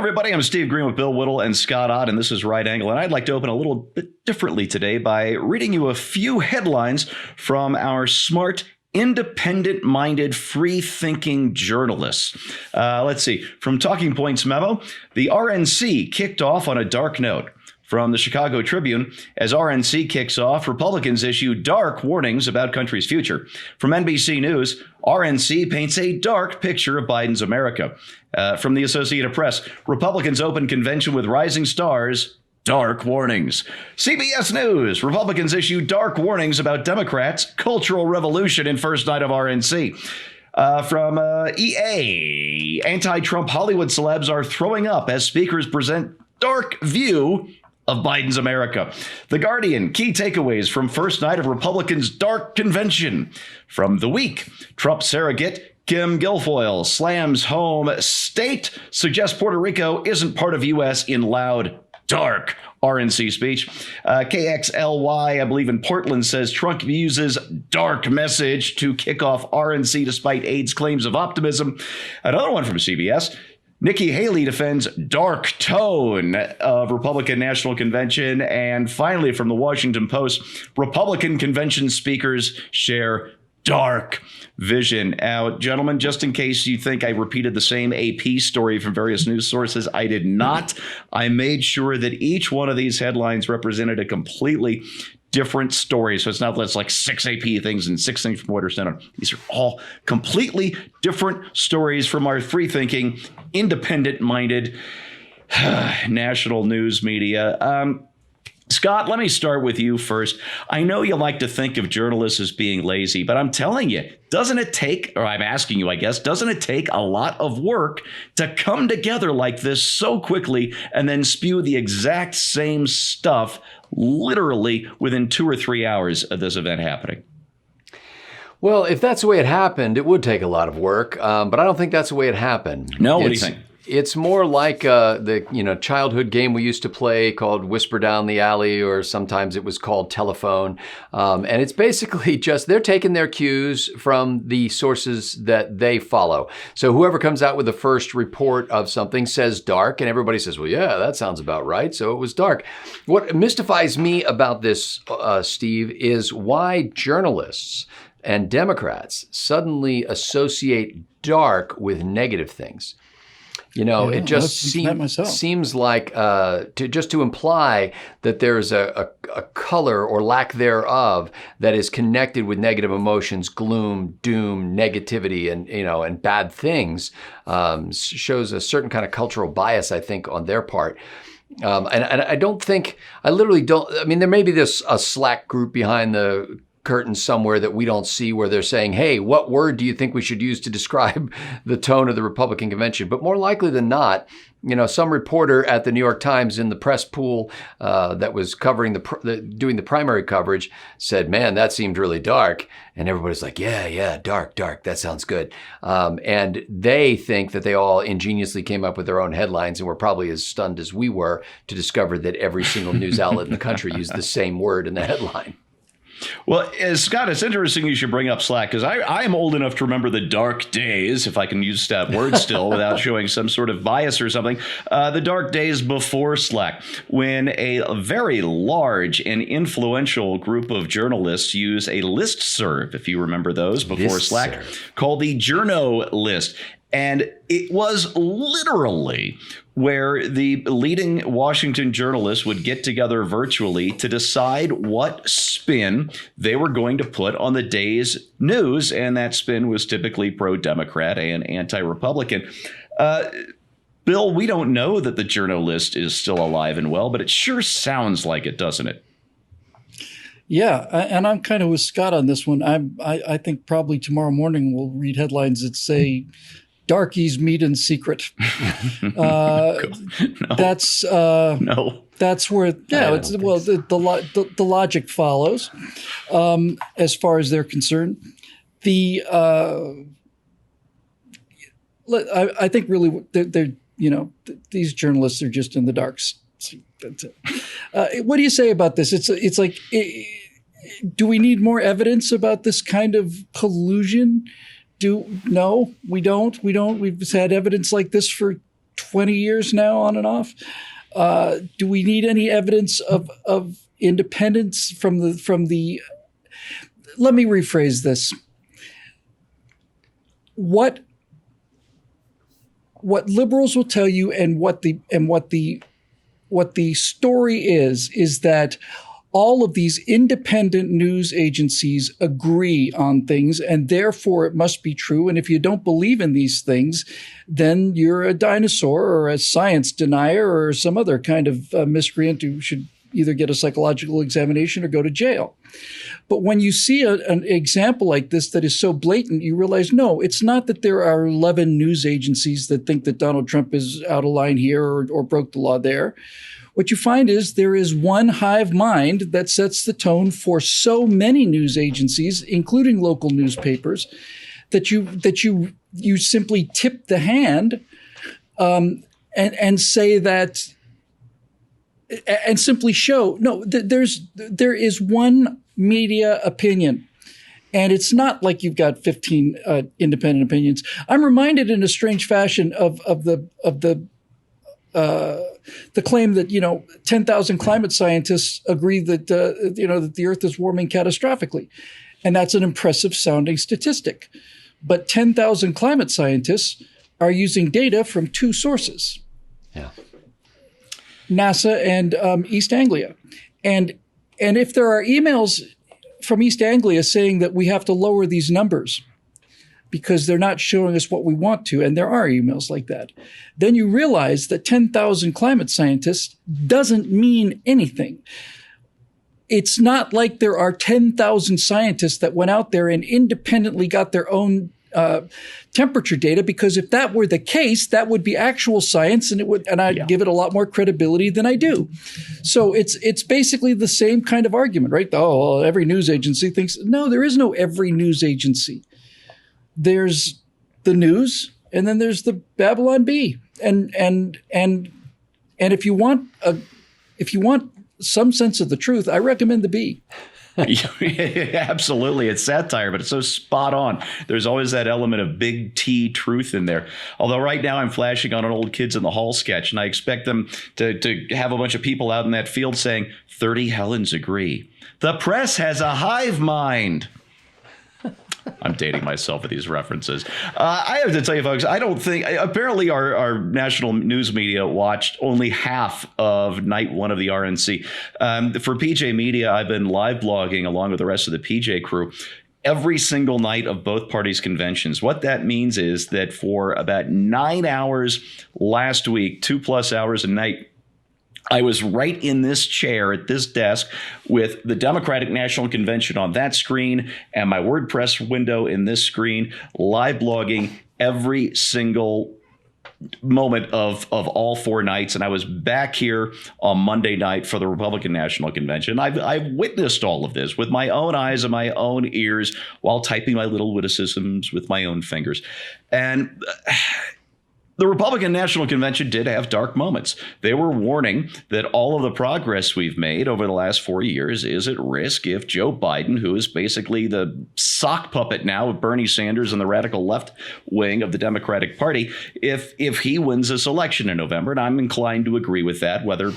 everybody. I'm Steve Green with Bill Whittle and Scott Ott, and this is Right Angle. And I'd like to open a little bit differently today by reading you a few headlines from our smart, independent-minded, free-thinking journalists. Let's see. From Talking Points memo, the RNC kicked off on a dark note. From the Chicago Tribune, as RNC kicks off, Republicans issue dark warnings about country's future. From NBC News, RNC paints a dark picture of Biden's America. From the Associated Press, Republicans open convention with rising stars, dark warnings. CBS News, Republicans issue dark warnings about Democrats' cultural revolution in first night of RNC. From EA, anti-Trump Hollywood celebs are throwing up as speakers present dark view of Biden's America. The Guardian, key takeaways from first night of Republicans' dark convention. From The Week, Trump surrogate Kim Guilfoyle slams home state, suggests Puerto Rico isn't part of U.S. in loud, dark RNC speech. KXLY, I believe in Portland, says Trump uses dark message to kick off RNC despite aides' claims of optimism. Another one from CBS. Nikki Haley defends dark tone of Republican National Convention. And finally, from the Washington Post, Republican convention speakers share dark vision. Now, gentlemen, just in case you think I repeated the same AP story from various news sources, I did not. I made sure that each one of these headlines represented a completely different story. So it's not that it's like 6 AP things and 6 things from Reuters Center. These are all completely different stories from our free-thinking, independent-minded national news media. Scott, let me start with you first. I know you like to think of journalists as being lazy, but I'm telling you, doesn't it take, or I'm asking you, I guess, doesn't it take a lot of work to come together like this so quickly and then spew the exact same stuff literally within 2 or 3 hours of this event happening? Well, if that's the way it happened, it would take a lot of work, but I don't think that's the way it happened. No, what do you think? It's more like the childhood game we used to play called Whisper Down the Alley, or sometimes it was called Telephone. And it's basically just they're taking their cues from the sources that they follow. So whoever comes out with the first report of something says dark, and everybody says, well, yeah, that sounds about right. So it was dark. What mystifies me about this, Steve, is why journalists and Democrats suddenly associate dark with negative things. You know, it just seems like to imply that there's a color or lack thereof that is connected with negative emotions, gloom, doom, negativity, and bad things shows a certain kind of cultural bias, I think, on their part. And I literally don't. I mean, there may be a Slack group behind the curtain somewhere that we don't see where they're saying, hey, what word do you think we should use to describe the tone of the Republican convention? But more likely than not, some reporter at the New York Times in the press pool that was covering doing the primary coverage said, man, that seemed really dark. And everybody's like, yeah, dark, that sounds good. And they think that they all ingeniously came up with their own headlines and were probably as stunned as we were to discover that every single news outlet in the country used the same word in the headline. Well, Scott, it's interesting you should bring up Slack, because I'm old enough to remember the dark days, if I can use that word still without showing some sort of bias or something, the dark days before Slack, when a very large and influential group of journalists use a listserv, if you remember those, before Slack, called the Journo List. And it was literally where the leading Washington journalists would get together virtually to decide what spin they were going to put on the day's news. And that spin was typically pro-Democrat and anti-Republican. Bill, we don't know that the Journo List is still alive and well, but it sure sounds like it, doesn't it? Yeah, and I'm kind of with Scott on this one. I think probably tomorrow morning we'll read headlines that say darkies meet in secret. No. That's no. That's where the logic follows as far as they're concerned. I think really they're these journalists are just in the darks. That's it. What do you say about this? It's like, do we need more evidence about this kind of collusion? No, we don't. We've had evidence like this for 20 years now, on and off. Do we need any evidence of independence from the? Let me rephrase this. What liberals will tell you, and what the story is that all of these independent news agencies agree on things, and therefore it must be true. And if you don't believe in these things, then you're a dinosaur or a science denier or some other kind of miscreant who should either get a psychological examination or go to jail. But when you see an example like this that is so blatant, you realize, no, it's not that there are 11 news agencies that think that Donald Trump is out of line here or broke the law there. What you find is there is one hive mind that sets the tone for so many news agencies, including local newspapers, that you simply tip the hand and say that, and simply show, no, there is one media opinion. And it's not like you've got 15 independent opinions. I'm reminded in a strange fashion of the claim that 10,000 climate scientists agree that that the Earth is warming catastrophically, and that's an impressive sounding statistic. But 10,000 climate scientists are using data from two sources, NASA and East Anglia, and if there are emails from East Anglia saying that we have to lower these numbers because they're not showing us what we want to, and there are emails like that, then you realize that 10,000 climate scientists doesn't mean anything. It's not like there are 10,000 scientists that went out there and independently got their own temperature data, because if that were the case, that would be actual science, and I'd give it a lot more credibility than I do. So it's basically the same kind of argument, right? Oh, well, every news agency thinks. No, there is no every news agency. There's the news, and then there's the Babylon Bee, and if you want some sense of the truth, I recommend the Bee. Absolutely. It's satire, but it's so spot on. There's always that element of big T truth in there. Although right now I'm flashing on an old Kids in the Hall sketch, and I expect them to have a bunch of people out in that field saying, 30 Helens agree. The press has a hive mind. I'm dating myself with these references. I have to tell you, folks, I don't think, apparently our national news media watched only half of night one of the RNC. For PJ Media, I've been live blogging along with the rest of the PJ crew every single night of both parties' conventions. What that means is that for about 9 hours last week, 2+ hours a night, I was right in this chair at this desk with the Democratic National Convention on that screen and my WordPress window in this screen, live blogging every single moment of all 4 nights. And I was back here on Monday night for the Republican National Convention. I've witnessed all of this with my own eyes and my own ears while typing my little witticisms with my own fingers. And the Republican National Convention did have dark moments. They were warning that all of the progress we've made over the last 4 years is at risk if Joe Biden, who is basically the sock puppet now of Bernie Sanders and the radical left wing of the Democratic Party, if he wins this election in November. And I'm inclined to agree with that, whether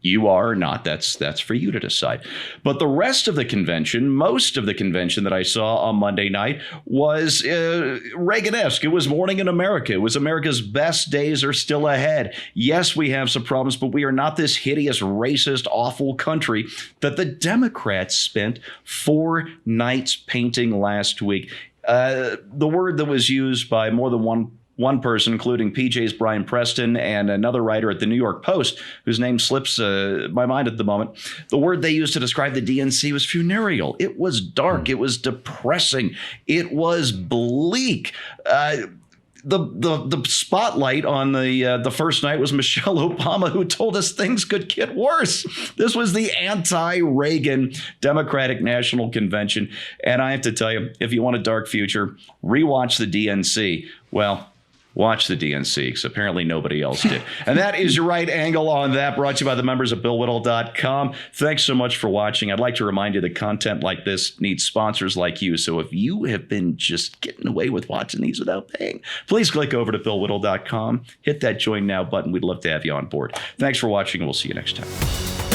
you are or not, that's for you to decide. But the rest of the convention, most of the convention that I saw on Monday night was Reagan-esque. It was Morning in America. It was America's best days are still ahead. Yes, we have some problems, but we are not this hideous, racist, awful country that the Democrats spent 4 nights painting last week. The word that was used by more than one person, including PJ's Brian Preston and another writer at the New York Post, whose name slips my mind at the moment. The word they used to describe the DNC was funereal. It was dark. It was depressing. It was bleak. The spotlight on the first night was Michelle Obama, who told us things could get worse. This was the anti-Reagan Democratic National Convention. And I have to tell you, if you want a dark future, rewatch the DNC. Well, watch the DNC, because apparently nobody else did. And that is your right angle on that, brought to you by the members of BillWhittle.com. Thanks so much for watching. I'd like to remind you that content like this needs sponsors like you. So if you have been just getting away with watching these without paying, please click over to BillWhittle.com. Hit that join now button. We'd love to have you on board. Thanks for watching, and we'll see you next time.